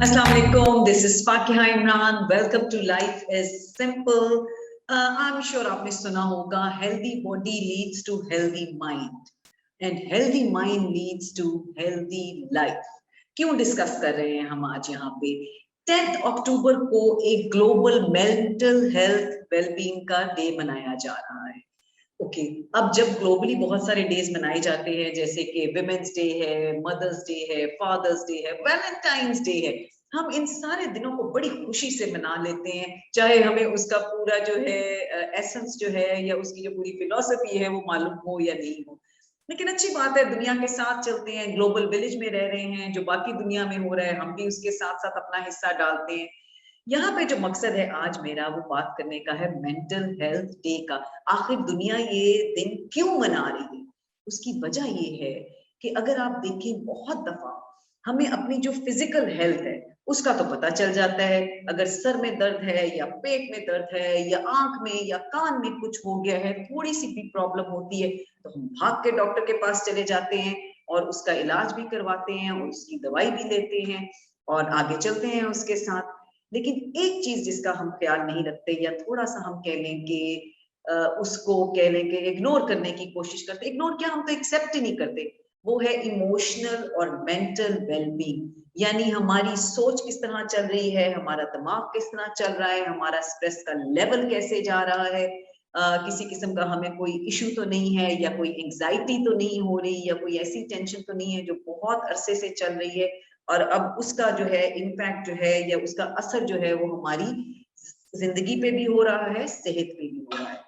Assalamu alaikum. This is Fakiha Imran. Welcome to Life is Simple. I'm sure आपने सुना होगा healthy body leads to healthy mind and healthy mind leads to healthy life. क्यों discuss कर रहे हैं हम आज यहाँ पे? 10 अक्टूबर को एक ग्लोबल मेंटल हेल्थ वेलबींग का डे मनाया जा रहा है. ओके अब जब ग्लोबली बहुत सारे डेज मनाए जाते हैं, जैसे कि विमेंस डे है, मदर्स डे है, फादर्स डे है, वैलेंटाइंस डे है, हम इन सारे दिनों को बड़ी खुशी से मना लेते हैं, चाहे हमें उसका पूरा जो है एसेंस जो है या उसकी जो पूरी फिलॉसफी है वो मालूम हो या नहीं हो. लेकिन अच्छी बात है, दुनिया के साथ चलते हैं, ग्लोबल विलेज में रह रहे हैं, जो बाकी दुनिया में हो रहा है हम भी उसके साथ साथ अपना हिस्सा डालते हैं. यहाँ पे जो मकसद है आज मेरा वो बात करने का है मेंटल हेल्थ डे का. आखिर दुनिया ये दिन क्यों मना रही है? उसकी वजह ये है कि अगर आप देखें, बहुत दफा हमें अपनी जो फिजिकल हेल्थ है उसका तो पता चल जाता है. अगर सर में दर्द है या पेट में दर्द है या आंख में या कान में कुछ हो गया है, थोड़ी सी भी प्रॉब्लम होती है तो हम भाग के डॉक्टर के पास चले जाते हैं और उसका इलाज भी करवाते हैं और उसकी दवाई भी लेते हैं और आगे चलते हैं उसके साथ. लेकिन एक चीज जिसका हम ख्याल नहीं रखते या थोड़ा सा हम कह लें कि उसको कह लें कि इग्नोर करने की कोशिश करते, इग्नोर क्या, हम तो एक्सेप्ट ही नहीं करते, वो है इमोशनल और मेंटल वेलबींग. यानी हमारी सोच किस तरह चल रही है, हमारा दिमाग किस तरह चल रहा है, हमारा स्ट्रेस का लेवल कैसे जा रहा है, किसी किस्म का हमें कोई इशू तो नहीं है या कोई एंजाइटी तो नहीं हो रही या कोई ऐसी टेंशन तो नहीं है जो बहुत अरसे से चल रही है और अब उसका जो है इम्पैक्ट जो है या उसका असर जो है वो हमारी जिंदगी पे भी हो रहा है, सेहत पे भी हो रहा है.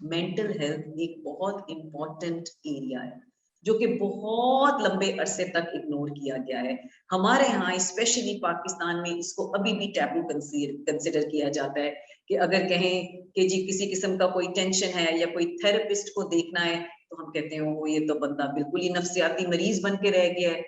मेंटल हेल्थ एक बहुत इंपॉर्टेंट एरिया है जो कि बहुत लंबे अरसे तक इग्नोर किया गया है. हमारे यहाँ स्पेशली पाकिस्तान में इसको अभी भी टैबू कंसिडर किया जाता है कि अगर कहें कि जी किसी किस्म का कोई टेंशन है या कोई थेरेपिस्ट को देखना है तो हम कहते हैं वो ये तो बंदा बिल्कुल ही नफ्सियाती मरीज बन के रह गया है.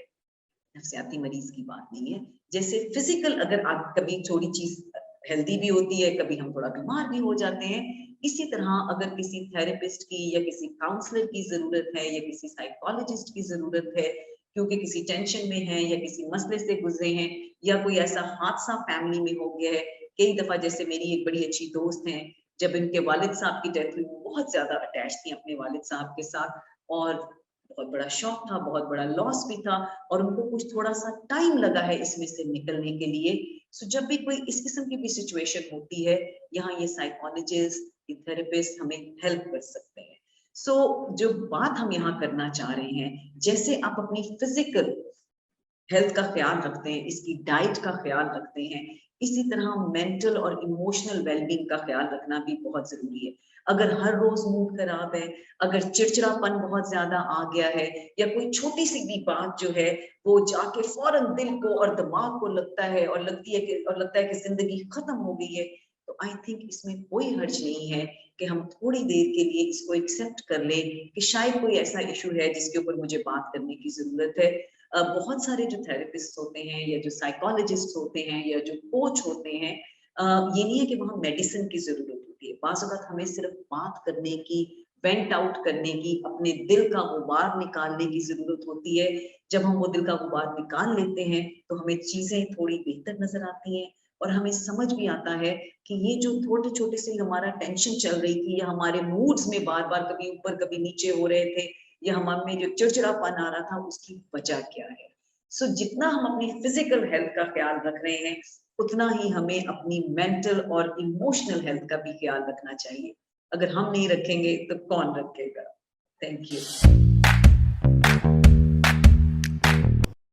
नफ्सियाती मरीज की बात नहीं है. जैसे फिजिकल अगर आप कभी थोड़ी चीज हेल्दी भी होती है, कभी हम थोड़ा बीमार भी हो जाते हैं, इसी तरह अगर किसी थेरेपिस्ट की या किसी काउंसलर की जरूरत है या किसी साइकोलॉजिस्ट की जरूरत है क्योंकि किसी टेंशन में है या किसी मसले से गुजरे हैं या कोई ऐसा हादसा फैमिली में हो गया है. कई दफा जैसे मेरी एक बड़ी अच्छी दोस्त है, जब इनके वालिद साहब की डेथ हुई वो बहुत ज्यादा अटैच थी अपने वालिद साहब के साथ और बहुत बड़ा शॉक था, बहुत बड़ा लॉस भी था और उनको कुछ थोड़ा सा टाइम लगा है इसमें से निकलने के लिए. सो जब भी कोई इस किस्म की भी सिचुएशन होती है, यहाँ ये साइकोलॉजिस्ट, ये थेरेपिस्ट हमें हेल्प कर सकते हैं. सो जो बात हम यहाँ करना चाह रहे हैं, जैसे आप अपनी फिजिकल हेल्थ का ख्याल रखते हैं, इसकी डाइट का ख्याल रखते हैं, इसी तरह मेंटल और इमोशनल वेलबींग का ख्याल रखना भी बहुत जरूरी है. अगर हर रोज मूड खराब है, अगर चिड़चिड़ापन बहुत ज्यादा आ गया है या कोई छोटी सी भी बात जो है वो जाके फौरन दिल को और दिमाग को लगता है और लगता है कि जिंदगी खत्म हो गई है, तो आई थिंक इसमें कोई हर्ज नहीं है कि हम थोड़ी देर के लिए इसको एक्सेप्ट कर ले कि शायद कोई ऐसा इशू है जिसके ऊपर मुझे बात करने की जरूरत है. बहुत सारे जो थेरेपिस्ट होते हैं या जो साइकोलॉजिस्ट होते हैं या जो कोच होते हैं, ये नहीं है कि वहाँ मेडिसिन की जरूरत होती है. बाज़ औक़ात हमें सिर्फ बात करने की, वेंट आउट करने की, अपने दिल का गुबार निकालने की जरूरत होती है. जब हम वो दिल का गुबार निकाल लेते हैं तो हमें चीजें थोड़ी बेहतर नजर आती हैं और हमें समझ भी आता है कि ये जो छोटे छोटे से हमारा टेंशन चल रही थी या हमारे मूड्स में बार बार कभी ऊपर कभी नीचे हो रहे थे या हमारे में जो चिड़चिड़ापन आ रहा था उसकी वजह क्या है. सो जितना हम अपनी फिजिकल हेल्थ का ख्याल रख रहे हैं उतना ही हमें अपनी मेंटल और इमोशनल हेल्थ का भी ख्याल रखना चाहिए. अगर हम नहीं रखेंगे तो कौन रखेगा? Thank you.